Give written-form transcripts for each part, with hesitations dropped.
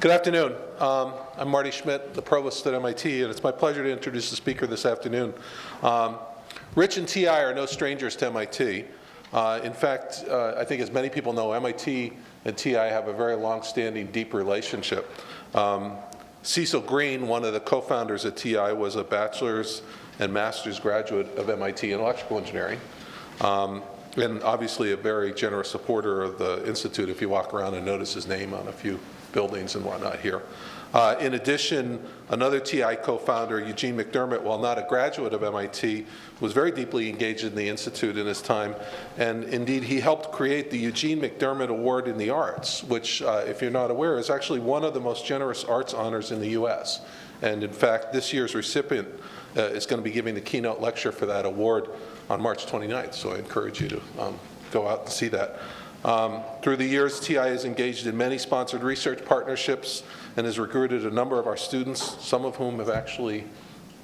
Good afternoon. I'm Marty Schmidt, the Provost at MIT, and it's my pleasure to introduce the speaker this afternoon. Rich and TI are no strangers to MIT. In fact, I think as many people know, MIT and TI have a very long-standing, deep relationship. Cecil Green, one of the co-founders at TI, was a bachelor's and master's graduate of MIT in electrical engineering. And obviously a very generous supporter of the Institute if you walk around and notice his name on a few buildings and whatnot here. In addition, another TI co-founder, Eugene McDermott, while not a graduate of MIT, was very deeply engaged in the Institute in his time. And indeed, he helped create the Eugene McDermott Award in the Arts, which, if you're not aware, is actually one of the most generous arts honors in the US. And in fact, this year's recipient is going to be giving the keynote lecture for that award on March 29th. So I encourage you to go out and see that. Through the years, TI has engaged in many sponsored research partnerships and has recruited a number of our students, some of whom have actually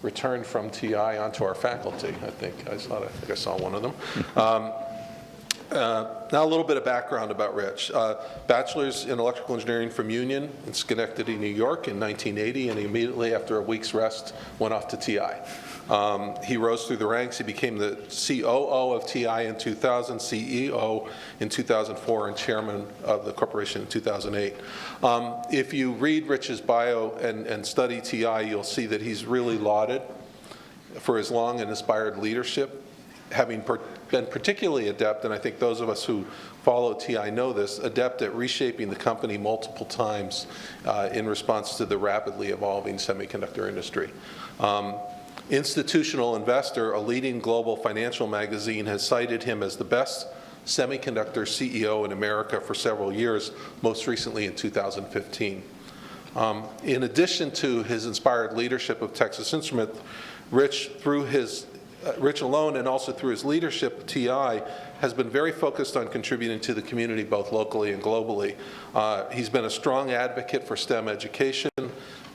returned from TI onto our faculty. I think I saw one of them. Now a little bit of background about Rich. Bachelor's in electrical engineering from Union in Schenectady, New York in 1980, and immediately after a week's rest went off to TI. He rose through the ranks. He became the COO of TI in 2000, CEO in 2004, and chairman of the corporation in 2008. If you read Rich's bio and study TI, you'll see that he's really lauded for his long and inspired leadership, having been particularly adept, and I think those of us who follow TI know this, adept at reshaping the company multiple times in response to the rapidly evolving semiconductor industry. Institutional Investor, a leading global financial magazine, has cited him as the best semiconductor CEO in America for several years, most recently in 2015. In addition to his inspired leadership of Texas Instruments, Rich alone and also through his leadership, TI has been very focused on contributing to the community both locally and globally. He's been a strong advocate for STEM education,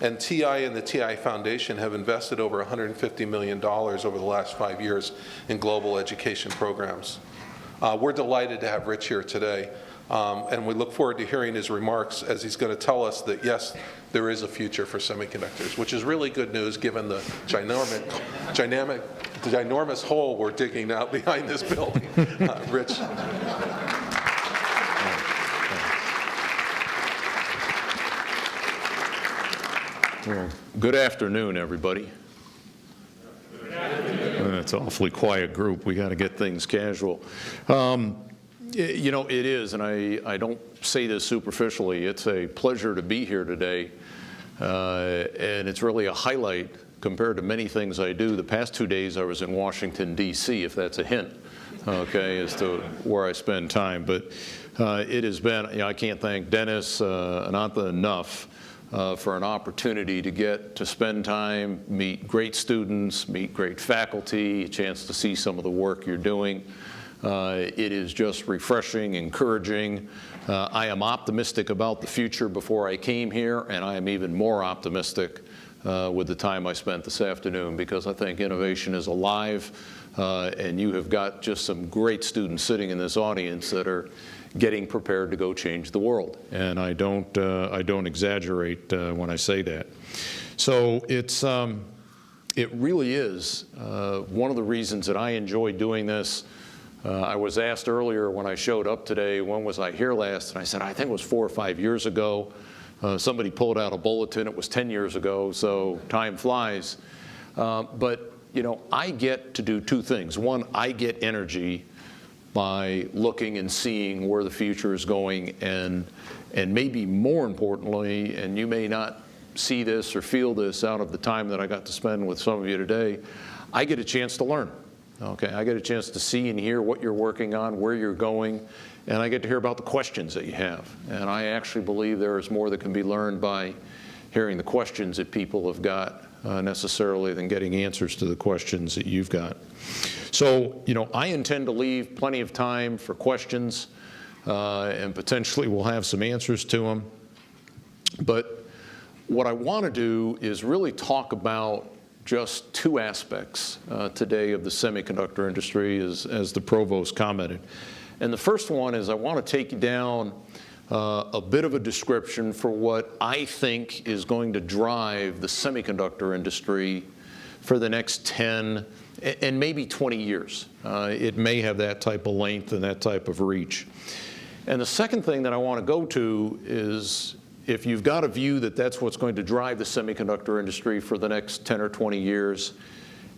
and TI and the TI Foundation have invested over $150 million over the last 5 years in global education programs. We're delighted to have Rich here today, and we look forward to hearing his remarks as he's going to tell us that, yes, there is a future for semiconductors, which is really good news given the ginormous hole we're digging out behind this building. Rich. Well, good afternoon, everybody. Good afternoon. It's an awfully quiet group. We got to get things casual. You know, it is, and I don't say this superficially, it's a pleasure to be here today, and it's really a highlight compared to many things I do. The past 2 days I was in Washington, D.C., if that's a hint, okay, as to where I spend time. But it has been, you know, I can't thank Dennis Anantha enough for an opportunity to get to spend time, meet great students, meet great faculty, a chance to see some of the work you're doing. It is just refreshing, encouraging. I am optimistic about the future before I came here, and I am even more optimistic with the time I spent this afternoon, because I think innovation is alive, and you have got just some great students sitting in this audience that are getting prepared to go change the world. And I don't exaggerate when I say that. So it really is one of the reasons that I enjoy doing this. I was asked earlier when I showed up today, when was I here last? And I said, I think it was 4 or 5 years ago. Somebody pulled out a bulletin, it was 10 years ago, so time flies. But you know, I get to do two things. One, I get energy by looking and seeing where the future is going, and maybe more importantly, and you may not see this or feel this out of the time that I got to spend with some of you today, I get a chance to learn. Okay, I get a chance to see and hear what you're working on, where you're going, and I get to hear about the questions that you have. And I actually believe there is more that can be learned by hearing the questions that people have got necessarily than getting answers to the questions that you've got. So, you know, I intend to leave plenty of time for questions, and potentially we'll have some answers to them. But what I want to do is really talk about just two aspects today of the semiconductor industry, as the provost commented. And the first one is I want to take you down a bit of a description for what I think is going to drive the semiconductor industry for the next 10 and maybe 20 years. It may have that type of length and that type of reach. And the second thing that I want to go to is, if you've got a view that that's what's going to drive the semiconductor industry for the next 10 or 20 years,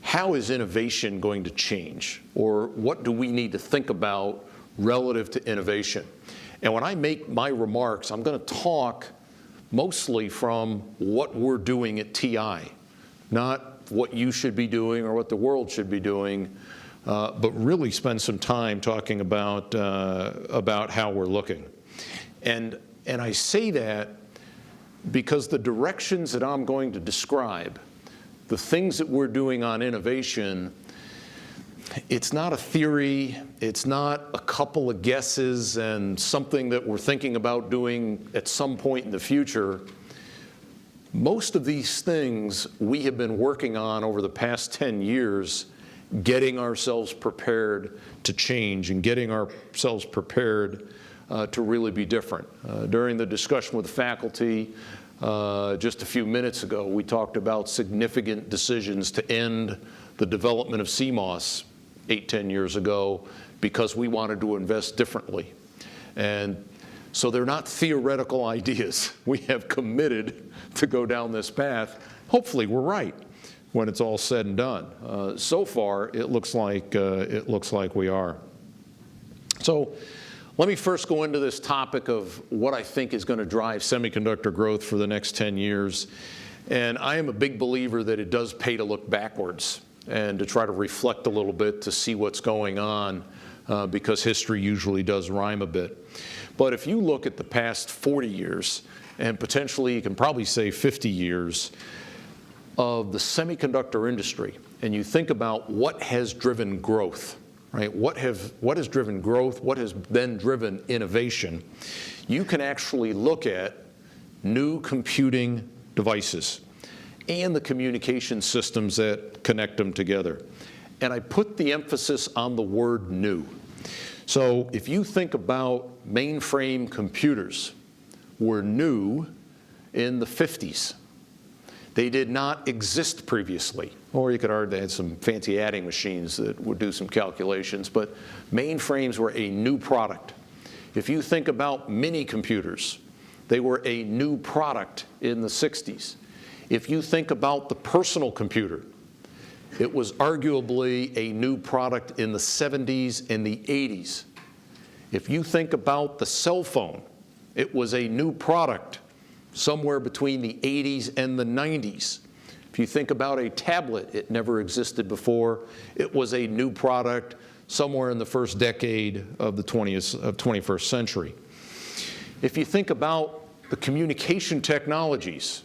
how is innovation going to change? Or what do we need to think about relative to innovation? And when I make my remarks, I'm going to talk mostly from what we're doing at TI, not what you should be doing or what the world should be doing, but really spend some time talking about how we're looking. And I say that because the directions that I'm going to describe, the things that we're doing on innovation, it's not a theory, it's not a couple of guesses and something that we're thinking about doing at some point in the future. Most of these things we have been working on over the past 10 years, getting ourselves prepared to change and getting ourselves prepared to really be different. During the discussion with the faculty just a few minutes ago, we talked about significant decisions to end the development of CMOS 8-10 years ago because we wanted to invest differently. And so they're not theoretical ideas. We have committed to go down this path. Hopefully we're right when it's all said and done. So far, it looks like we are. So let me first go into this topic of what I think is going to drive semiconductor growth for the next 10 years. And I am a big believer that it does pay to look backwards and to try to reflect a little bit to see what's going on, because history usually does rhyme a bit. But if you look at the past 40 years, and potentially you can probably say 50 years of the semiconductor industry, and you think about what has driven growth, right? What has driven growth? What has then driven innovation? You can actually look at new computing devices and the communication systems that connect them together. And I put the emphasis on the word new. So if you think about mainframe computers were new in the 50s. They did not exist previously. Or you could argue they had some fancy adding machines that would do some calculations, but mainframes were a new product. If you think about mini computers, they were a new product in the 60s. If you think about the personal computer, it was arguably a new product in the 70s and the 80s. If you think about the cell phone, it was a new product somewhere between the 80s and the 90s. If you think about a tablet, it never existed before. It was a new product somewhere in the first decade of the 21st century. If you think about the communication technologies,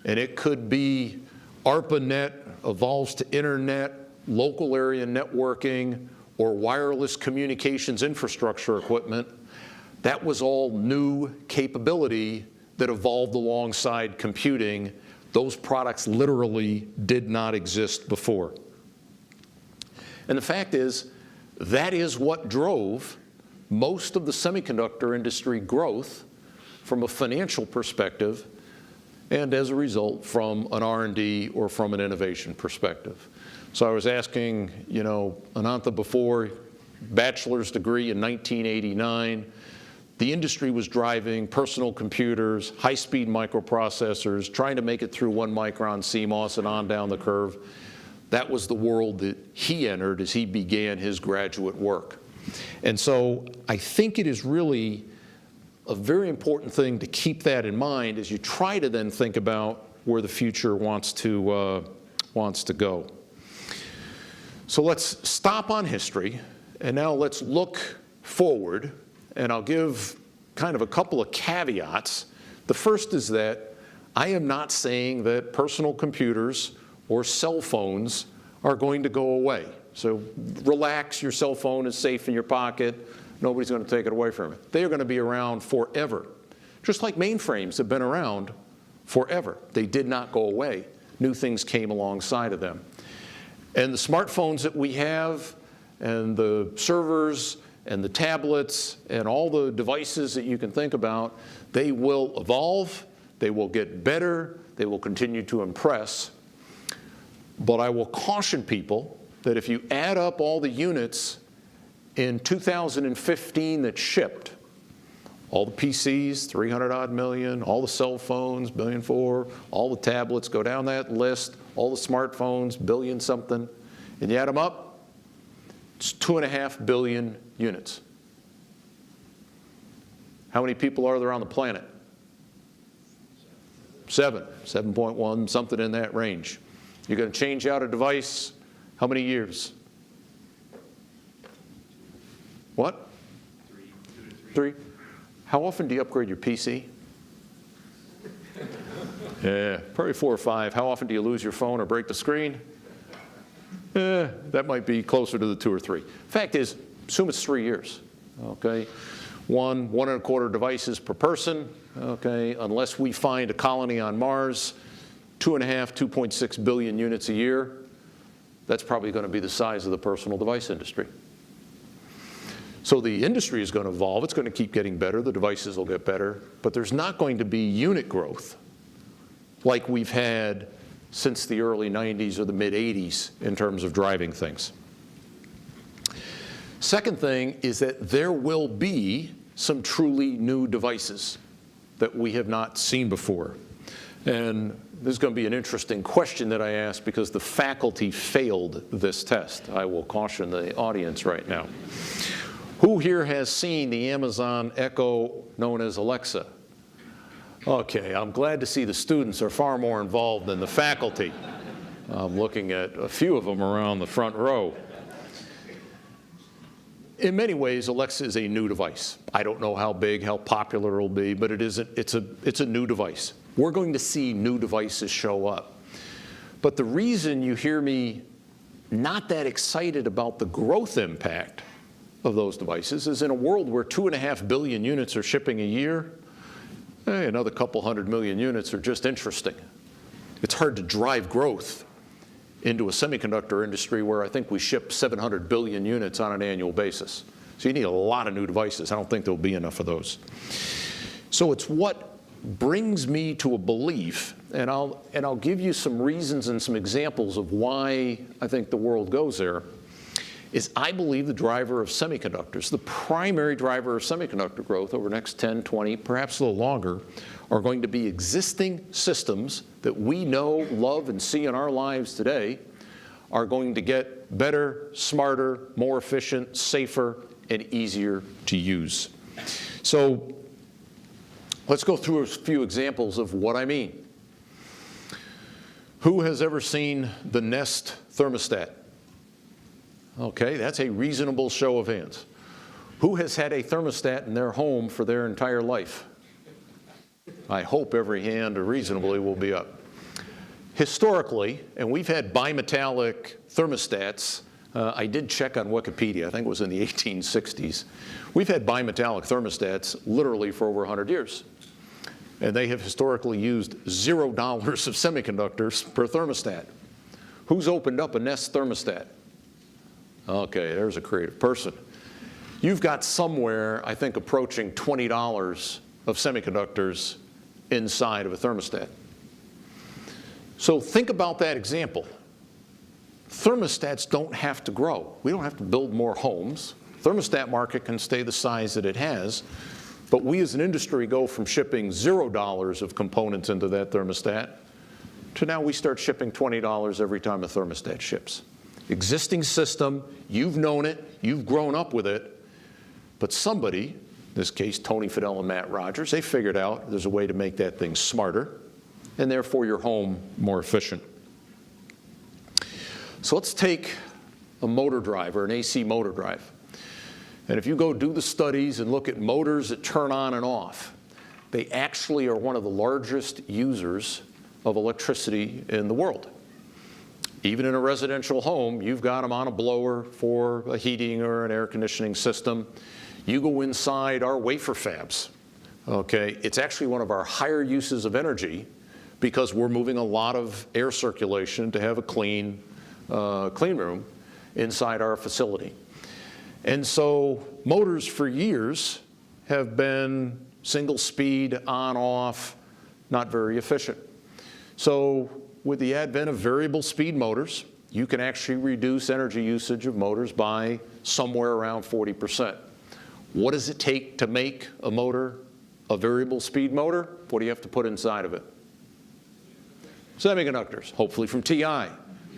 and it could be ARPANET evolves to internet, local area networking, or wireless communications infrastructure equipment, that was all new capability that evolved alongside computing. Those products literally did not exist before. And the fact is, that is what drove most of the semiconductor industry growth from a financial perspective, and as a result from an R&D or from an innovation perspective. So I was asking, Anantha before, bachelor's degree in 1989, the industry was driving personal computers, high-speed microprocessors, trying to make it through 1 micron CMOS and on down the curve. That was the world that he entered as he began his graduate work. And so I think it is really a very important thing to keep that in mind as you try to then think about where the future wants to go. So let's stop on history, and now let's look forward, and I'll give kind of a couple of caveats. The first is that I am not saying that personal computers or cell phones are going to go away. So relax, your cell phone is safe in your pocket. Nobody's going to take it away from it. They are going to be around forever. Just like mainframes have been around forever. They did not go away. New things came alongside of them. And the smartphones that we have and the servers and the tablets and all the devices that you can think about, they will evolve, they will get better, they will continue to impress. But I will caution people that if you add up all the units in 2015 that shipped, all the PCs, 300-odd million, all the cell phones, 1.4 billion, all the tablets, go down that list, all the smartphones, billion something, and you add them up, it's 2.5 billion units. How many people are there on the planet? 7.1, something in that range. You're going to change out a device, how many years? What? 3. How often do you upgrade your PC? Yeah, probably 4 or 5. How often do you lose your phone or break the screen? That might be closer to the 2 or 3. Fact is, assume it's 3 years, okay? 1.25 devices per person, okay? Unless we find a colony on Mars, 2.6 billion units a year. That's probably going to be the size of the personal device industry. So the industry is going to evolve. It's going to keep getting better. The devices will get better. But there's not going to be unit growth like we've had since the early 90s or the mid-80s in terms of driving things. Second thing is that there will be some truly new devices that we have not seen before. And this is going to be an interesting question that I ask because the faculty failed this test. I will caution the audience right now. Who here has seen the Amazon Echo known as Alexa? Okay, I'm glad to see the students are far more involved than the faculty. I'm looking at a few of them around the front row. In many ways, Alexa is a new device. I don't know how big, how popular it'll be, but it's a new device. We're going to see new devices show up. But the reason you hear me not that excited about the growth impact of those devices is in a world where 2.5 billion units are shipping a year, another couple 100 million units are just interesting. It's hard to drive growth into a semiconductor industry where I think we ship 700 billion units on an annual basis. So you need a lot of new devices. I don't think there'll be enough of those. So it's what brings me to a belief, and I'll give you some reasons and some examples of why I think the world goes there, is I believe the driver of semiconductors, the primary driver of semiconductor growth over the next 10, 20, perhaps a little longer, are going to be existing systems that we know, love, and see in our lives today are going to get better, smarter, more efficient, safer, and easier to use. So let's go through a few examples of what I mean. Who has ever seen the Nest thermostat? Okay, that's a reasonable show of hands. Who has had a thermostat in their home for their entire life? I hope every hand reasonably will be up. Historically, and we've had bimetallic thermostats, I did check on Wikipedia, I think it was in the 1860s. We've had bimetallic thermostats literally for over 100 years. And they have historically used $0 of semiconductors per thermostat. Who's opened up a Nest thermostat? Okay, there's a creative person. You've got somewhere, I think, approaching $20 of semiconductors inside of a thermostat. So think about that example. Thermostats don't have to grow. We don't have to build more homes. Thermostat market can stay the size that it has, but we as an industry go from shipping $0 of components into that thermostat to now we start shipping $20 every time a thermostat ships. Existing system, you've known it, you've grown up with it, but somebody, in this case Tony Fadell and Matt Rogers, they figured out there's a way to make that thing smarter and therefore your home more efficient. So let's take a motor drive or an AC motor drive. And if you go do the studies and look at motors that turn on and off, they actually are one of the largest users of electricity in the world. Even in a residential home, you've got them on a blower for a heating or an air conditioning system. You go inside our wafer fabs, okay? It's actually one of our higher uses of energy because we're moving a lot of air circulation to have a clean room inside our facility. And so motors for years have been single speed, on, off, not very efficient. So with the advent of variable speed motors, you can actually reduce energy usage of motors by somewhere around 40%. What does it take to make a motor a variable speed motor? What do you have to put inside of it? Semiconductors, hopefully from TI.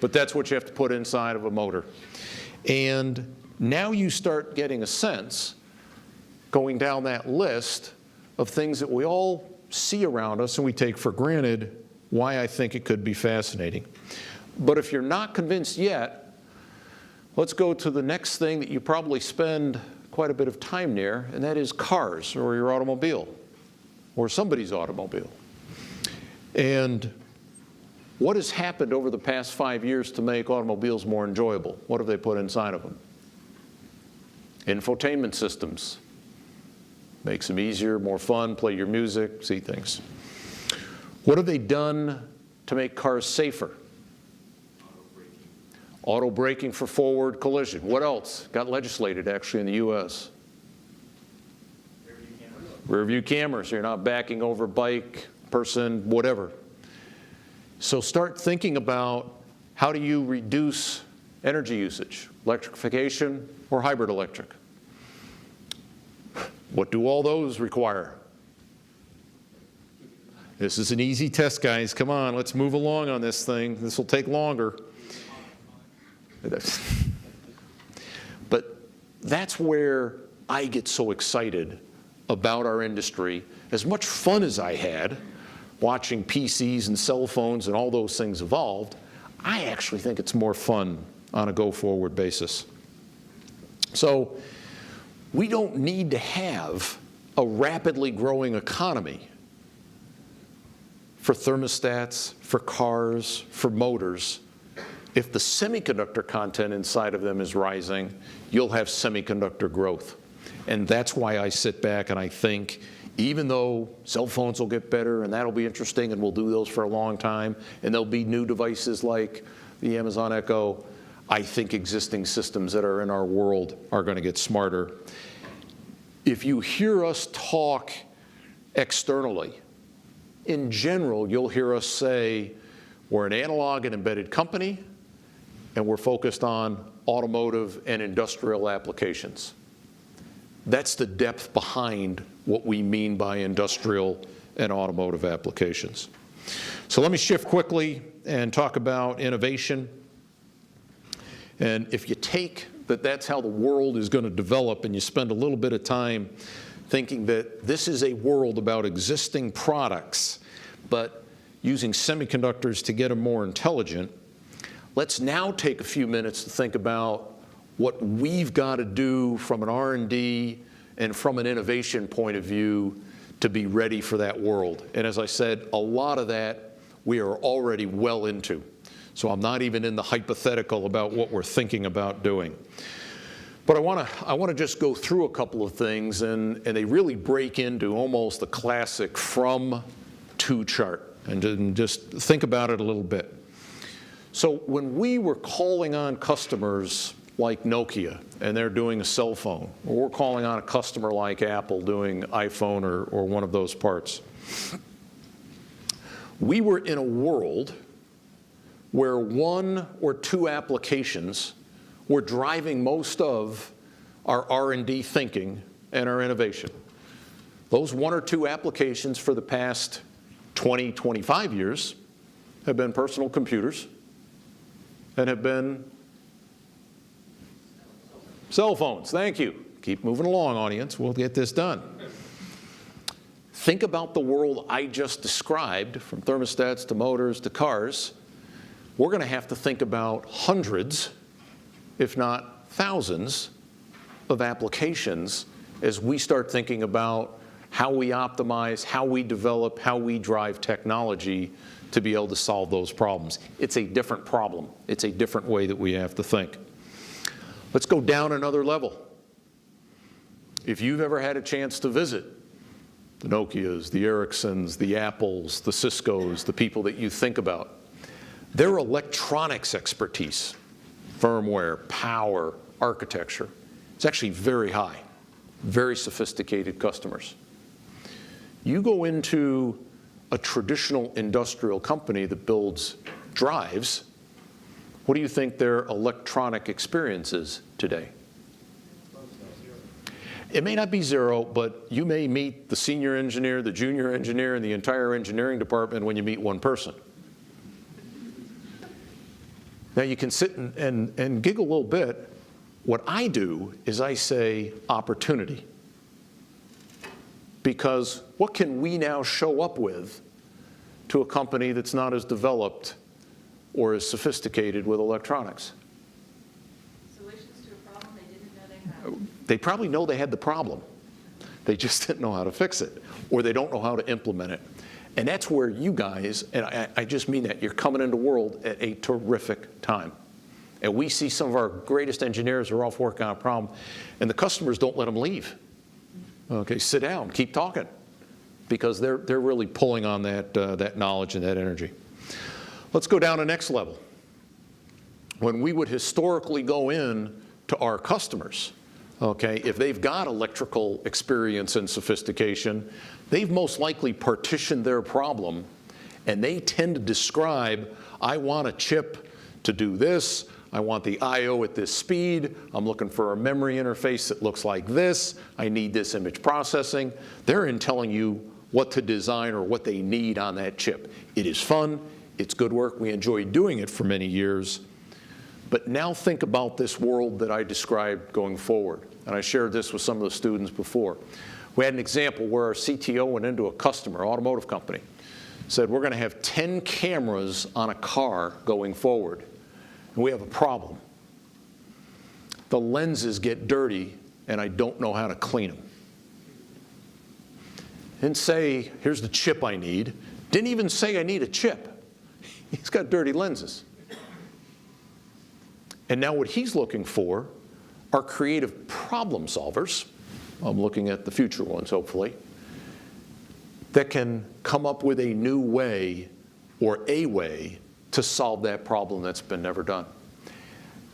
But that's what you have to put inside of a motor. And now you start getting a sense, going down that list, of things that we all see around us and we take for granted, why I think it could be fascinating. But if you're not convinced yet, let's go to the next thing that you probably spend quite a bit of time near, and that is cars, or your automobile, or somebody's automobile. And what has happened over the past 5 years to make automobiles more enjoyable? What have they put inside of them? Infotainment systems. Makes them easier, more fun, play your music, see things. What have they done to make cars safer? Auto braking for forward collision. What else got legislated actually in the US? Rear view cameras, so you're not backing over bike, person, whatever. So start thinking about, how do you reduce energy usage? Electrification or hybrid electric? What do all those require? This is an easy test, guys. Come on, let's move along on this thing. This will take longer. But that's where I get so excited about our industry. As much fun as I had watching PCs and cell phones and all those things evolved, I actually think it's more fun on a go-forward basis. So we don't need to have a rapidly growing economy for thermostats, for cars, for motors. If the semiconductor content inside of them is rising, you'll have semiconductor growth. And that's why I sit back and I think, even though cell phones will get better and that'll be interesting and we'll do those for a long time, and there'll be new devices like the Amazon Echo, I think existing systems that are in our world are going to get smarter. If you hear us talk externally, in general, you'll hear us say, we're an analog and embedded company, and we're focused on automotive and industrial applications. That's the depth behind what we mean by industrial and automotive applications. So let me shift quickly and talk about innovation. And if you take that that's how the world is going to develop, and you spend a little bit of time thinking that this is a world about existing products, but using semiconductors to get them more intelligent, let's now take a few minutes to think about what we've got to do from an R&D and from an innovation point of view to be ready for that world. And as I said, a lot of that we are already well into. So I'm not even in the hypothetical about what we're thinking about doing. But I want to just go through a couple of things, and they really break into almost the classic from to chart, and just think about it a little bit. So when we were calling on customers like Nokia, and they're doing a cell phone, or we're calling on a customer like Apple doing iPhone or one of those parts, we were in a world where one or two applications were driving most of our R&D thinking and our innovation. Those one or two applications for the past 20, 25 years have been personal computers and have been cell phones. Thank you. Keep moving along, audience. We'll get this done. Think about the world I just described, from thermostats to motors to cars. We're going to have to think about hundreds, if not thousands, of applications as we start thinking about how we optimize, how we develop, how we drive technology to be able to solve those problems. It's a different problem. It's a different way that we have to think. Let's go down another level. If you've ever had a chance to visit the Nokias, the Ericssons, the Apples, the Ciscos, the people that you think about, their electronics expertise, firmware, power, architecture, it's It's actually very high, very sophisticated customers. You go into a traditional industrial company that builds drives, what do you think their electronic experience is today? It may not be zero, but you may meet the senior engineer, the junior engineer, and the entire engineering department when you meet one person. Now you can sit and giggle a little bit. What I do is I say opportunity. Because what can we now show up with to a company that's not as developed or as sophisticated with electronics? Solutions to a problem they didn't know they had. They probably know they had the problem. They just didn't know how to fix it, or they don't know how to implement it. And that's where you guys, and I just mean that, you're coming into the world at a terrific time. And we see some of our greatest engineers are off working on a problem, and the customers don't let them leave. Okay, sit down, keep talking, because they're really pulling on that knowledge and that energy. Let's go down to next level. When we would historically go in to our customers, okay, if they've got electrical experience and sophistication, they've most likely partitioned their problem, and they tend to describe, I want a chip to do this, I want the I/O at this speed, I'm looking for a memory interface that looks like this, I need this image processing. They're in telling you what to design or what they need on that chip. It is fun, it's good work, we enjoy doing it for many years. But now think about this world that I described going forward. And I shared this with some of the students before. We had an example where our CTO went into a customer, automotive company, said, we're going to have 10 cameras on a car going forward, and we have a problem. The lenses get dirty, and I don't know how to clean them. Didn't say, here's the chip I need. Didn't even say I need a chip. He's got dirty lenses. And now what he's looking for are creative problem solvers. I'm looking at the future ones, hopefully, that can come up with a new way or a way to solve that problem that's been never done.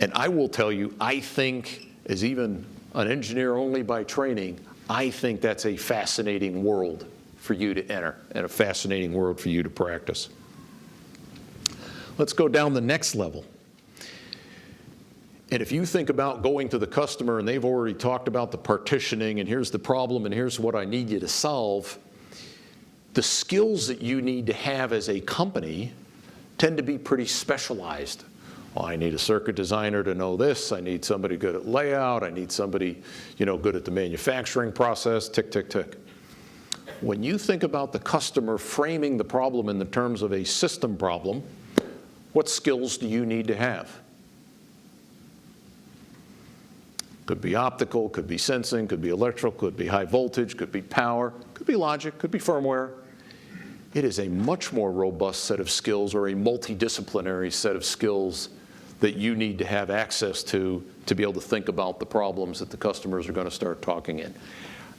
And I will tell you, I think, as even an engineer only by training, I think that's a fascinating world for you to enter and a fascinating world for you to practice. Let's go down the next level. And if you think about going to the customer and they've already talked about the partitioning and here's the problem and here's what I need you to solve, the skills that you need to have as a company tend to be pretty specialized. Well, I need a circuit designer to know this. I need somebody good at layout. I need somebody, good at the manufacturing process, tick, tick, tick. When you think about the customer framing the problem in the terms of a system problem, what skills do you need to have? Could be optical, could be sensing, could be electrical, could be high voltage, could be power, could be logic, could be firmware. It is a much more robust set of skills or a multidisciplinary set of skills that you need to have access to be able to think about the problems that the customers are going to start talking in.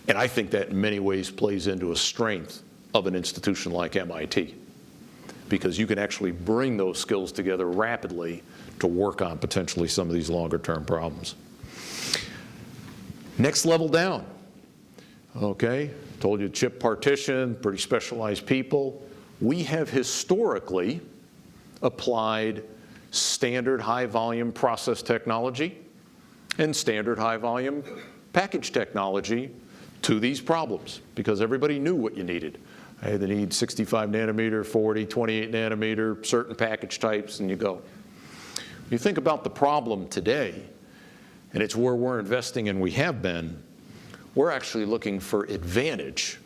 And I think that in many ways plays into a strength of an institution like MIT, because you can actually bring those skills together rapidly to work on potentially some of these longer term problems. Next level down, okay, told you chip partition, pretty specialized people. We have historically applied standard high volume process technology and standard high volume package technology to these problems because everybody knew what you needed. Hey, they need 65 nanometer, 40, 28 nanometer, certain package types, and you go. You think about the problem today, and it's where we're investing and we have been, we're actually looking for advantage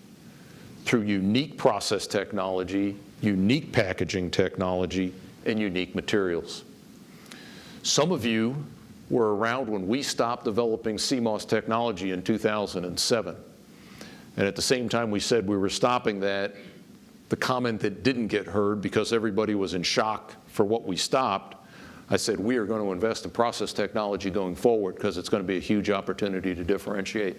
through unique process technology, unique packaging technology, and unique materials. Some of you were around when we stopped developing CMOS technology in 2007. And at the same time we said we were stopping that, the comment that didn't get heard because everybody was in shock for what we stopped, I said we are going to invest in process technology going forward because it's going to be a huge opportunity to differentiate.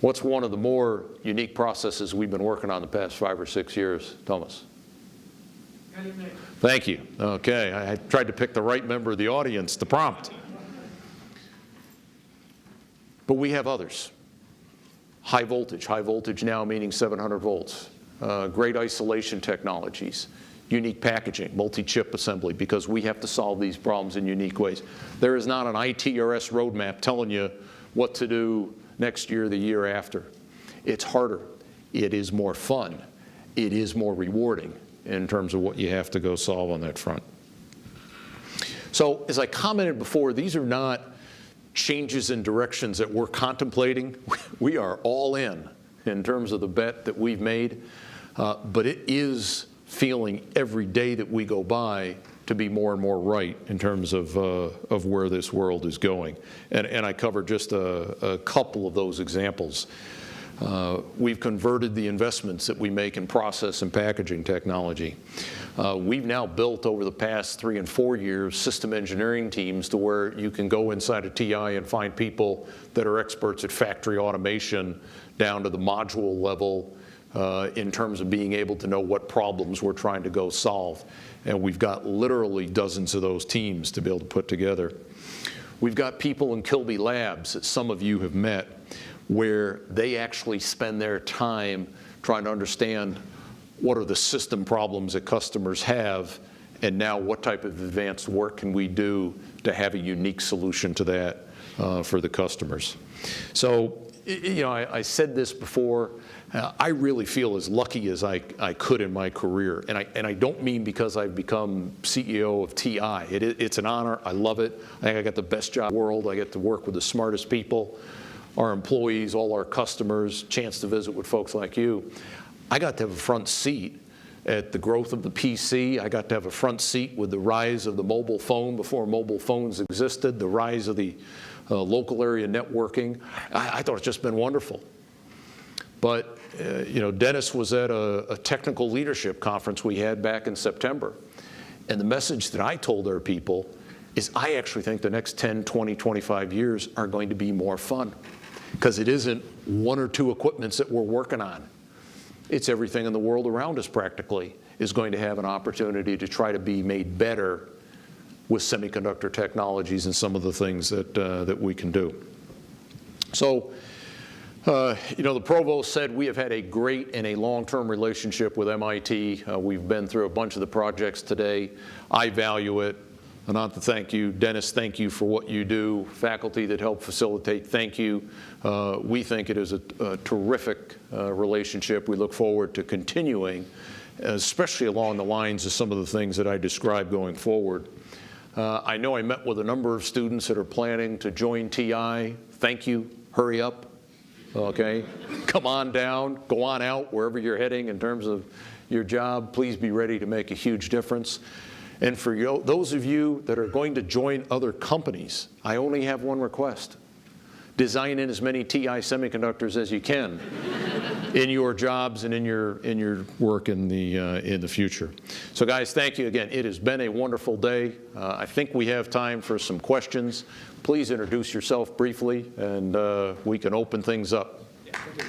What's one of the more unique processes we've been working on the past 5 or 6 years, Thomas? Thank you. Okay, I tried to pick the right member of the audience to prompt. But we have others. High voltage now meaning 700 volts. Great isolation technologies, unique packaging, multi-chip assembly, because we have to solve these problems in unique ways. There is not an ITRS roadmap telling you what to do next year or the year after. It's harder. It is more fun. It is more rewarding in terms of what you have to go solve on that front. So as I commented before, these are not changes in directions that we're contemplating. We are all in terms of the bet that we've made, but it is feeling every day that we go by to be more and more right in terms of where this world is going. And I covered just a couple of those examples. We've converted the investments that we make in process and packaging technology. We've now built over the past 3 and 4 years system engineering teams to where you can go inside of TI and find people that are experts at factory automation down to the module level in terms of being able to know what problems we're trying to go solve. And we've got literally dozens of those teams to be able to put together. We've got people in Kilby Labs that some of you have met, where they actually spend their time trying to understand what are the system problems that customers have, and now what type of advanced work can we do to have a unique solution to that for the customers. So, you know, I said this before, I really feel as lucky as I could in my career, and I don't mean because I've become CEO of TI. It's an honor. I love it. I think I got the best job in the world. I get to work with the smartest people, our employees, all our customers, chance to visit with folks like you. I got to have a front seat at the growth of the PC. I got to have a front seat with the rise of the mobile phone before mobile phones existed, the rise of the local area networking. I thought it's just been wonderful. But you know, Dennis was at a technical leadership conference we had back in September. And the message that I told our people is I actually think the next 10, 20, 25 years are going to be more fun. Because it isn't 1 or 2 equipments that we're working on. It's everything in the world around us practically is going to have an opportunity to try to be made better with semiconductor technologies and some of the things that we can do. So, you know, the provost said we have had a great and a long-term relationship with MIT. We've been through a bunch of the projects today. I value it. Anantha, thank you. Dennis, thank you for what you do. Faculty that help facilitate, thank you. We think it is a terrific relationship. We look forward to continuing, especially along the lines of some of the things that I described going forward. I know I met with a number of students that are planning to join TI. Thank you. Hurry up. Okay? Come on down. Go on out wherever you're heading in terms of your job. Please be ready to make a huge difference. And for those of you that are going to join other companies, I only have one request. Design in as many TI semiconductors as you can in your jobs and in your work in the future. So guys, thank you again. It has been a wonderful day. I think we have time for some questions. Please introduce yourself briefly, and we can open things up. Yeah, thank you.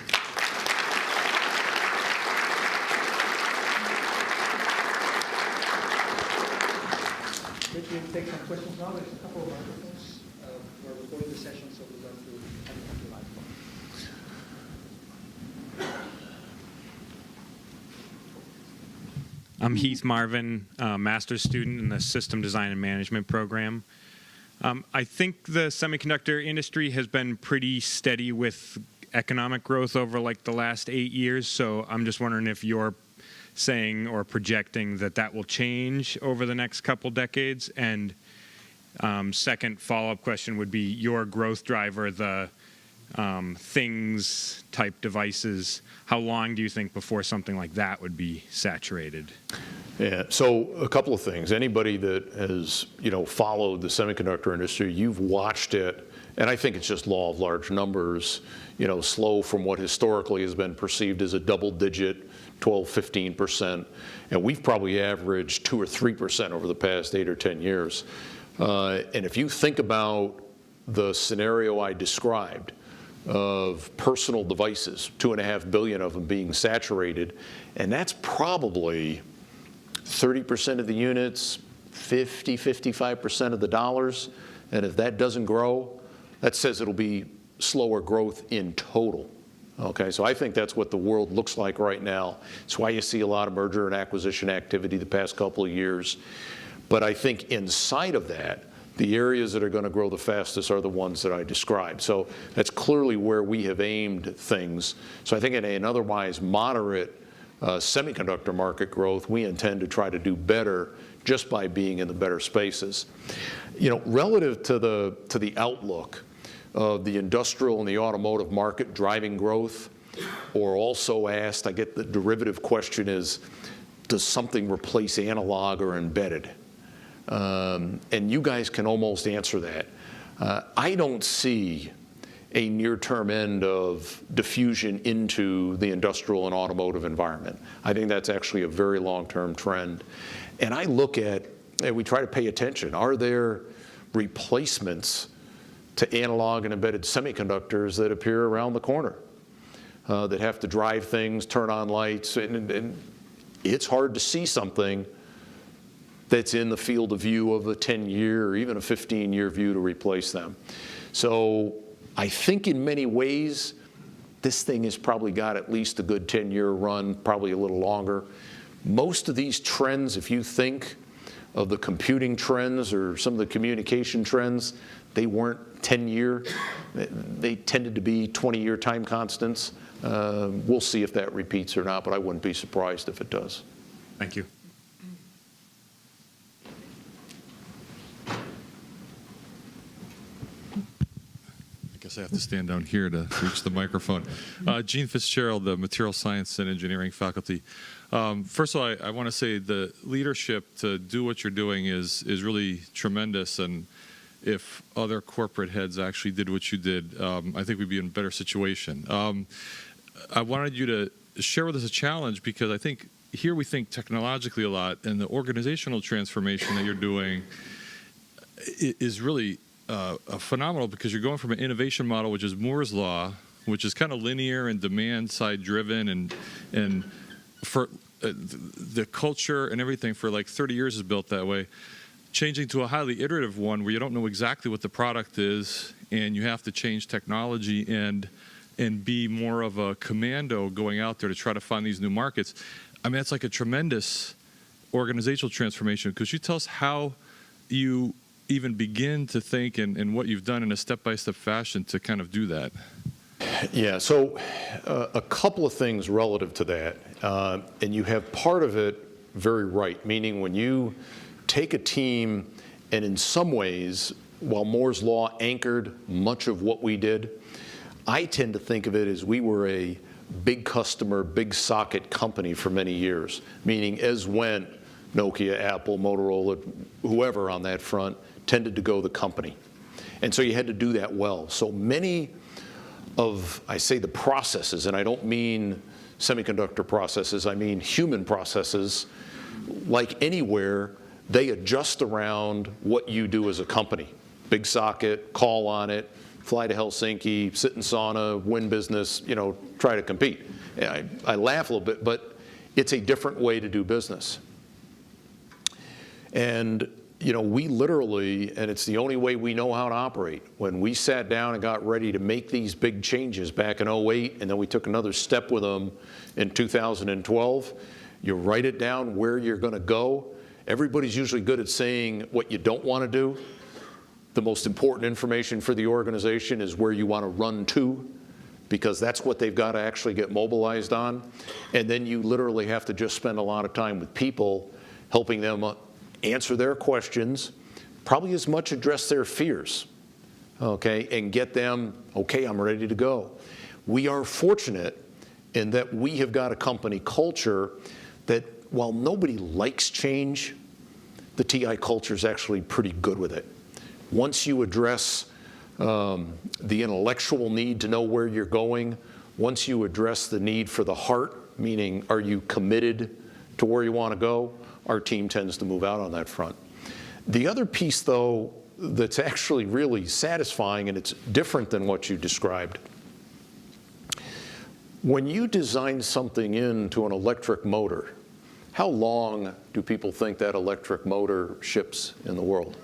We can take some questions now. There's a couple of microphones. We're recording the session, so we're going to have to live. I'm Heath Marvin, master's student in the System Design and Management program. I think the semiconductor industry has been pretty steady with economic growth over like the last 8 years, so I'm just wondering if you're saying or projecting that that will change over the next couple decades. And second follow-up question would be your growth driver, the things type devices. How long do you think before something like that would be saturated? Yeah, so a couple of things. Anybody that has, followed the semiconductor industry, you've watched it, and I think it's just law of large numbers, slow from what historically has been perceived as a double-digit 12, 15%, and we've probably averaged 2 or 3% over the past 8 or 10 years. And if you think about the scenario I described of personal devices, 2.5 billion of them being saturated, and that's probably 30% of the units, 55% of the dollars, and if that doesn't grow, that says it'll be slower growth in total. Okay, so I think that's what the world looks like right now. It's why you see a lot of merger and acquisition activity the past couple of years. But I think inside of that, the areas that are going to grow the fastest are the ones that I described. So that's clearly where we have aimed things. So I think in an otherwise moderate semiconductor market growth, we intend to try to do better just by being in the better spaces. You know, relative to the outlook of the industrial and the automotive market driving growth, or also asked, I get the derivative question is, does something replace analog or embedded? And you guys can almost answer that. I don't see a near-term end of diffusion into the industrial and automotive environment. I think that's actually a very long-term trend. And I look at, and we try to pay attention, are there replacements to analog and embedded semiconductors that appear around the corner, that have to drive things, turn on lights, and it's hard to see something that's in the field of view of a 10-year or even a 15-year view to replace them. So I think in many ways, this thing has probably got at least a good 10-year run, probably a little longer. Most of these trends, if you think of the computing trends or some of the communication trends, they weren't 10-year. They tended to be 20-year time constants. We'll see if that repeats or not, but I wouldn't be surprised if it does. Thank you. I guess I have to stand down here to reach the microphone. Gene Fitzgerald, the Material Science and Engineering faculty. First of all, I want to say the leadership to do what you're doing is really tremendous, and if other corporate heads actually did what you did, I think we'd be in a better situation. I wanted you to share with us a challenge, because I think here we think technologically a lot, and the organizational transformation that you're doing is really phenomenal, because you're going from an innovation model, which is Moore's Law, which is kind of linear and demand side driven, and for the culture and everything for like 30 years is built that way, changing to a highly iterative one where you don't know exactly what the product is, and you have to change technology and be more of a commando going out there to try to find these new markets. I mean, it's like a tremendous organizational transformation. Could you tell us how you even begin to think and what you've done in a step-by-step fashion to kind of do that? Yeah, so a couple of things relative to that, and you have part of it very right, meaning when you take a team, and in some ways, while Moore's Law anchored much of what we did, I tend to think of it as we were a big customer, big socket company for many years, meaning as went Nokia, Apple, Motorola, whoever on that front tended to go the company. And so you had to do that well. So many of, I say the processes, and I don't mean semiconductor processes, I mean human processes, like anywhere, they adjust around what you do as a company. Big socket, call on it, fly to Helsinki, sit in sauna, win business, you know, try to compete. I laugh a little bit, but it's a different way to do business. And you know, we literally, and it's the only way we know how to operate, when we sat down and got ready to make these big changes back in 08, and then we took another step with them in 2012, you write it down where you're going to go. Everybody's usually good at saying what you don't want to do. The most important information for the organization is where you want to run to, because that's what they've got to actually get mobilized on. And then you literally have to just spend a lot of time with people, helping them answer their questions, probably as much address their fears, okay, and get them, okay, I'm ready to go. We are fortunate in that we have got a company culture that, while nobody likes change, the TI culture is actually pretty good with it. Once you address the intellectual need to know where you're going, once you address the need for the heart, meaning are you committed to where you want to go, our team tends to move out on that front. The other piece, though, that's actually really satisfying, and it's different than what you described. When you design something into an electric motor, how long do people think that electric motor ships in the world?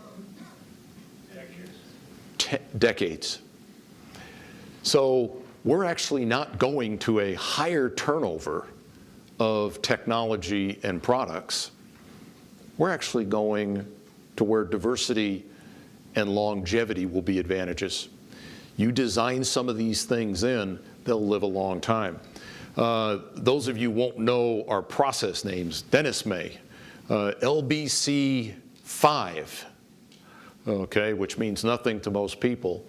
Decades. So we're actually not going to a higher turnover of technology and products. We're actually going to where diversity and longevity will be advantages. You design some of these things in, they'll live a long time. Those of you won't know our process names. Dennis may. LBC5, okay, which means nothing to most people.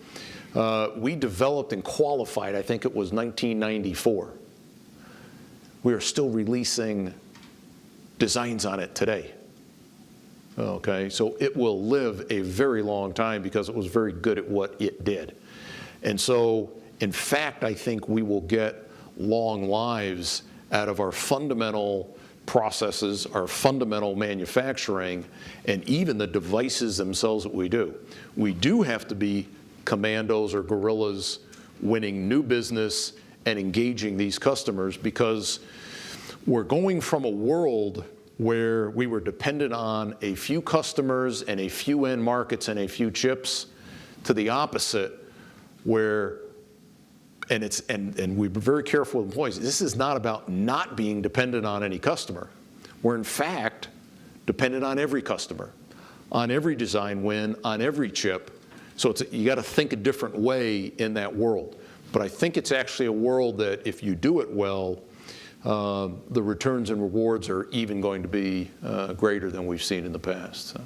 We developed and qualified, I think it was 1994. We are still releasing designs on it today. Okay, so it will live a very long time because it was very good at what it did. And so, in fact, I think we will get long lives out of our fundamental processes, our fundamental manufacturing, and even the devices themselves that we do. We do have to be commandos or guerrillas winning new business and engaging these customers, because we're going from a world where we were dependent on a few customers and a few end markets and a few chips to the opposite, where, and we were very careful with employees, this is not about not being dependent on any customer. We're in fact dependent on every customer, on every design win, on every chip. So you got to think a different way in that world. But I think it's actually a world that if you do it well, the returns and rewards are even going to be greater than we've seen in the past. So.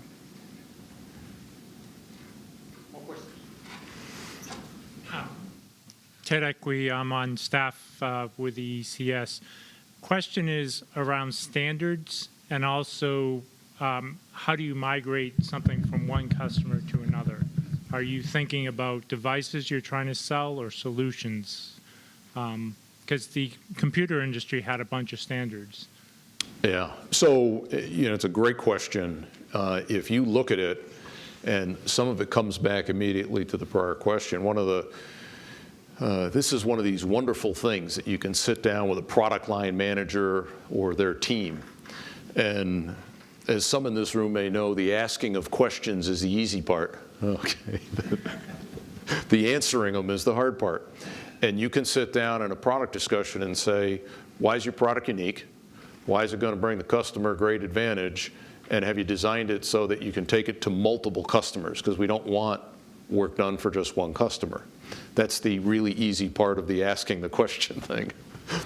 More questions? Ted Equi, I'm on staff with the ECS. Question is around standards, and also how do you migrate something from one customer to another? Are you thinking about devices you're trying to sell or solutions? Because the computer industry had a bunch of standards. Yeah, so it's a great question. If you look at it, and some of it comes back immediately to the prior question, this is one of these wonderful things that you can sit down with a product line manager or their team. And as some in this room may know, the asking of questions is the easy part. Okay. The answering them is the hard part. And you can sit down in a product discussion and say, why is your product unique? Why is it going to bring the customer great advantage? And have you designed it so that you can take it to multiple customers? Because we don't want work done for just one customer. That's the really easy part of the asking the question thing.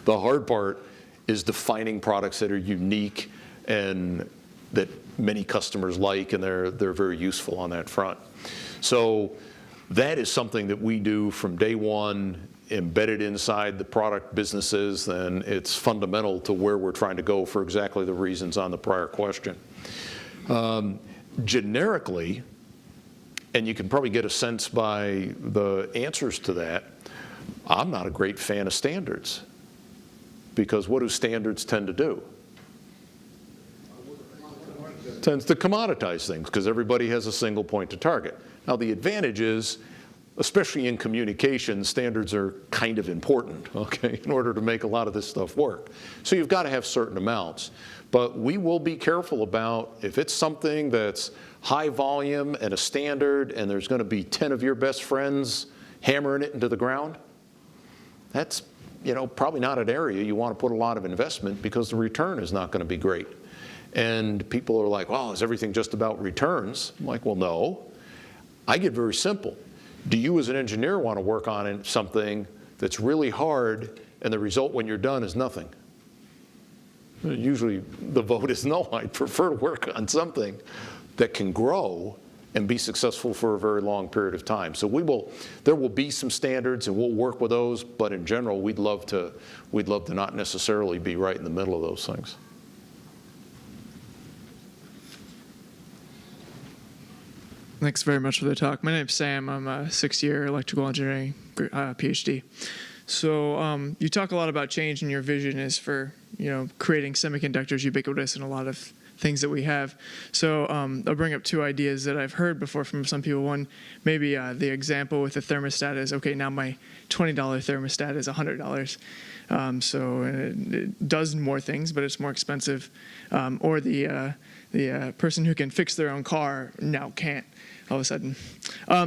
The hard part is defining products that are unique and that many customers like, and they're very useful on that front. So that is something that we do from day one, embedded inside the product businesses, and it's fundamental to where we're trying to go for exactly the reasons on the prior question. Generically, and you can probably get a sense by the answers to that, I'm not a great fan of standards, because what do standards tend to do? Tends to commoditize things, because everybody has a single point to target. Now the advantage is, especially in communication, standards are kind of important, okay, in order to make a lot of this stuff work. So you've got to have certain amounts. But we will be careful about, if it's something that's high volume and a standard, and there's going to be 10 of your best friends hammering it into the ground, that's probably not an area you want to put a lot of investment, because the return is not going to be great. And people are like, well, is everything just about returns? I'm like, well, no. I get very simple. Do you as an engineer want to work on something that's really hard and the result when you're done is nothing? Usually the vote is no. I prefer to work on something that can grow and be successful for a very long period of time. So there will be some standards, and we'll work with those, but in general, we'd love to not necessarily be right in the middle of those things. Thanks very much for the talk. My name's Sam. I'm a sixth-year electrical engineering PhD. So you talk a lot about change, and your vision is for creating semiconductors ubiquitous in a lot of things that we have. So I'll bring up two ideas that I've heard before from some people. One, maybe the example with the thermostat is, okay, now my $20 thermostat is $100. So it does more things, but it's more expensive. Or the the person who can fix their own car now can't all of a sudden.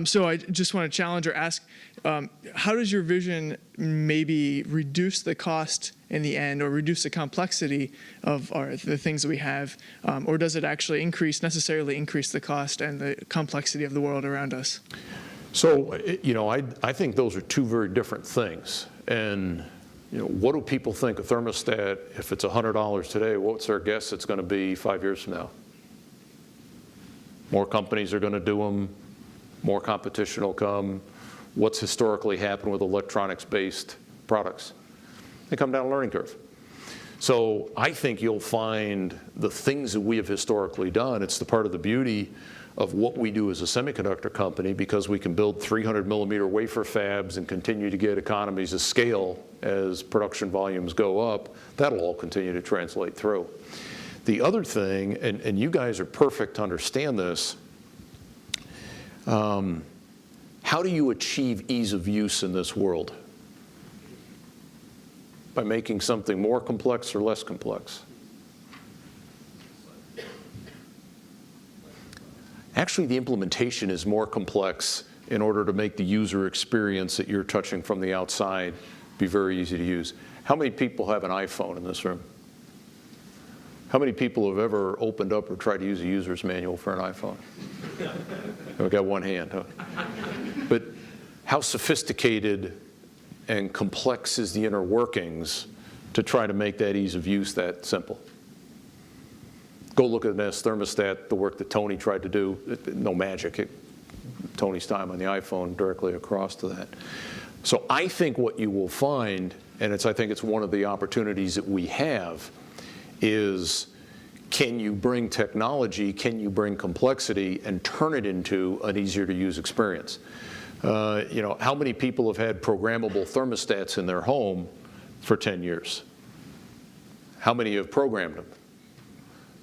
So I just want to challenge or ask, how does your vision maybe reduce the cost in the end, or reduce the complexity of the things that we have, or does it actually necessarily increase the cost and the complexity of the world around us? So, I think those are two very different things. And, what do people think a thermostat, if it's $100 today, what's their guess it's going to be 5 years from now? More companies are going to do them, more competition will come. What's historically happened with electronics-based products? They come down a learning curve. So I think you'll find the things that we have historically done, it's the part of the beauty of what we do as a semiconductor company, because we can build 300 millimeter wafer fabs and continue to get economies of scale as production volumes go up. That'll all continue to translate through. The other thing, and you guys are perfect to understand this, how do you achieve ease of use in this world? By making something more complex or less complex? Actually, the implementation is more complex in order to make the user experience that you're touching from the outside be very easy to use. How many people have an iPhone in this room? How many people have ever opened up or tried to use a user's manual for an iPhone? We've got one hand, huh? But how sophisticated and complex is the inner workings to try to make that ease of use that simple? Go look at this thermostat, the work that Tony tried to do. No magic. Tony's time on the iPhone directly across to that. So I think what you will find, and I think it's one of the opportunities that we have, is can you bring technology, can you bring complexity, and turn it into an easier to use experience? How many people have had programmable thermostats in their home for 10 years? How many have programmed them?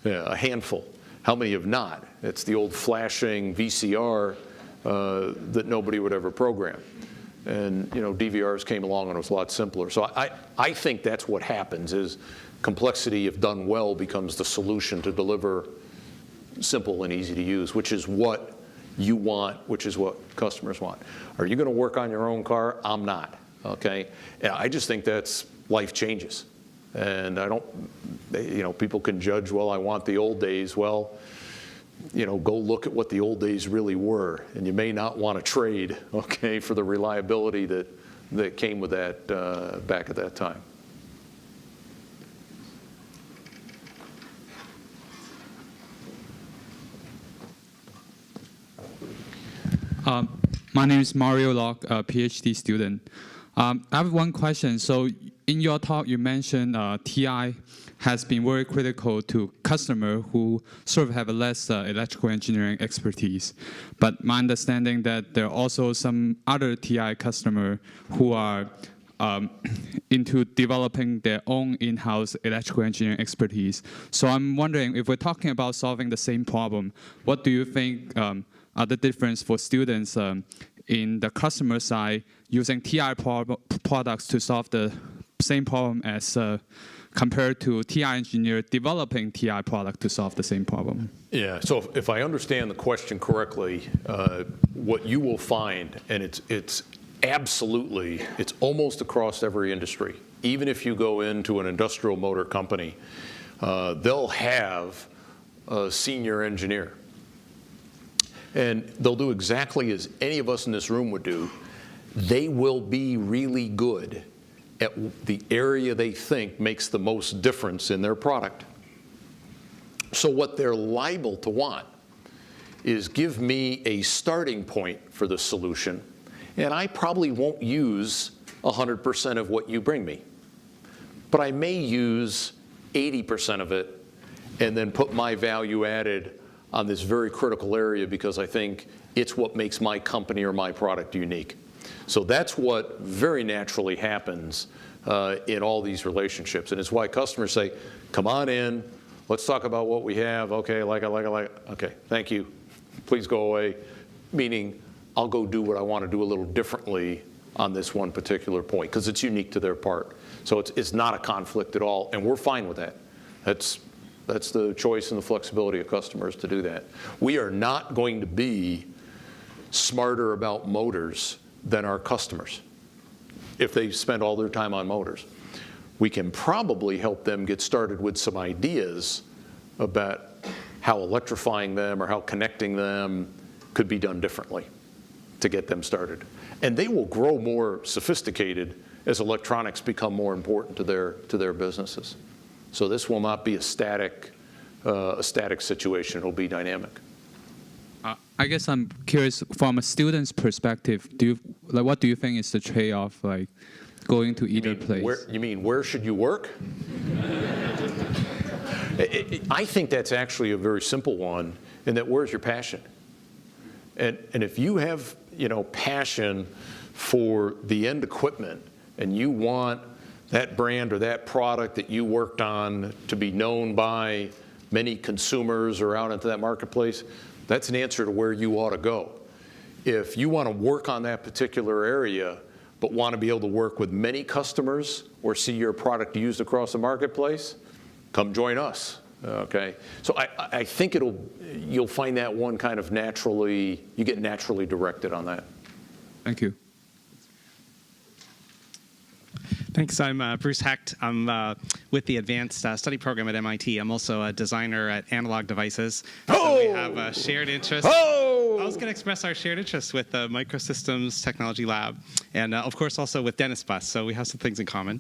Yeah, a handful. How many have not? It's the old flashing VCR that nobody would ever program. And DVRs came along and it was a lot simpler. So I think that's what happens is complexity, if done well, becomes the solution to deliver simple and easy to use, which is what you want, which is what customers want. Are you going to work on your own car? I'm not, okay? And I just think that's life changes. And I don't, people can judge, well, I want the old days. Well, go look at what the old days really were. And you may not want to trade, okay, for the reliability that came with that back at that time. My name is Mario Locke, a PhD student. I have one question. So in your talk, you mentioned TI has been very critical to customers who sort of have a less electrical engineering expertise. But my understanding that there are also some other TI customers who are into developing their own in-house electrical engineering expertise. So I'm wondering, if we're talking about solving the same problem, what do you think are the difference for students in the customer side using TI products to solve the same problem as compared to TI engineer developing TI product to solve the same problem? Yeah, so if I understand the question correctly, what you will find, and it's absolutely, it's almost across every industry. Even if you go into an industrial motor company, they'll have a senior engineer. And they'll do exactly as any of us in this room would do. They will be really good at the area they think makes the most difference in their product. So what they're liable to want is give me a starting point for the solution, and I probably won't use 100% of what you bring me. But I may use 80% of it and then put my value added on this very critical area because I think it's what makes my company or my product unique. So that's what very naturally happens in all these relationships. And it's why customers say, come on in, let's talk about what we have. Okay, like it. Okay, thank you. Please go away. Meaning, I'll go do what I want to do a little differently on this one particular point because it's unique to their part. So it's not a conflict at all, and we're fine with that. That's the choice and the flexibility of customers to do that. We are not going to be smarter about motors than our customers if they spend all their time on motors. We can probably help them get started with some ideas about how electrifying them or how connecting them could be done differently to get them started. And they will grow more sophisticated as electronics become more important to their businesses. So this will not be a static situation. It'll be dynamic. I guess I'm curious from a student's perspective. What do you think is the trade-off, like going to either place? Where should you work? I think that's actually a very simple one, in that where's your passion? And if you have passion for the end equipment, and you want that brand or that product that you worked on to be known by many consumers or out into that marketplace, that's an answer to where you ought to go. If you want to work on that particular area, but want to be able to work with many customers or see your product used across the marketplace, come join us. Okay, so I think you'll find that one kind of you get naturally directed on that. Thank you. Thanks. I'm Bruce Hecht. I'm with the Advanced Study Program at MIT. I'm also a designer at Analog Devices. So we have a shared interest. I was going to express our shared interest with the Microsystems Technology Lab, and of course also with Dennis Bus. So we have some things in common.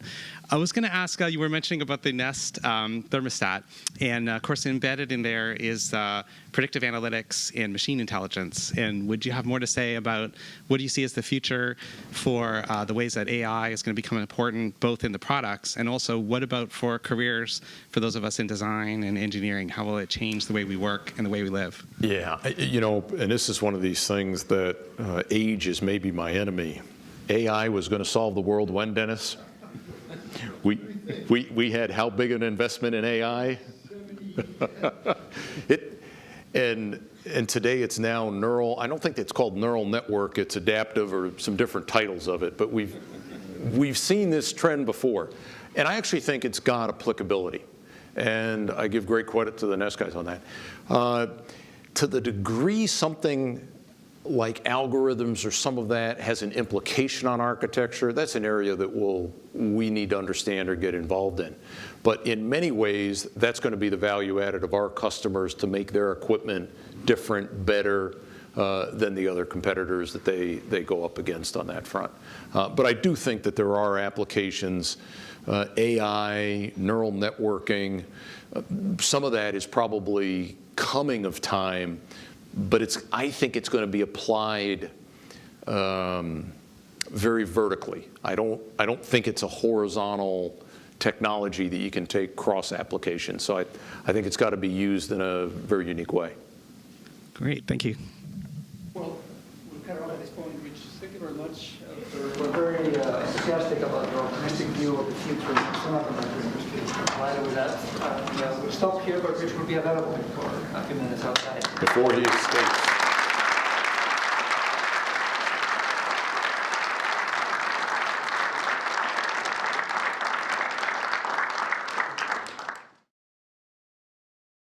I was going to ask, you were mentioning about the Nest thermostat, and of course embedded in there is predictive analytics and machine intelligence. And would you have more to say about what do you see as the future for the ways that AI is going to become important both in the products, and also what about for careers for those of us in design and engineering? How will it change the way we work and the way we live? Yeah, and this is one of these things that age is maybe my enemy. AI was going to solve the world when, Dennis? We had how big an investment in AI? And today it's now neural. I don't think it's called neural network. It's adaptive or some different titles of it. But we've seen this trend before. And I actually think it's got applicability. And I give great credit to the Nest guys on that. To the degree something like algorithms or some of that has an implication on architecture, that's an area that we need to understand or get involved in. But in many ways, that's going to be the value added of our customers to make their equipment different, better than the other competitors that they go up against on that front. But I do think that there are applications, AI, neural networking, some of that is probably coming of time, but I think it's going to be applied very vertically. I don't think it's a horizontal technology that you can take cross application. So I think it's got to be used in a very unique way. Great, thank you. Well, we're kind of at this point, Rich. Thank you very much. We're very enthusiastic about your optimistic view of the future of the semiconductor industry. Provided with that, we'll stop here, but Rich will be available for a few minutes outside. Before he escapes.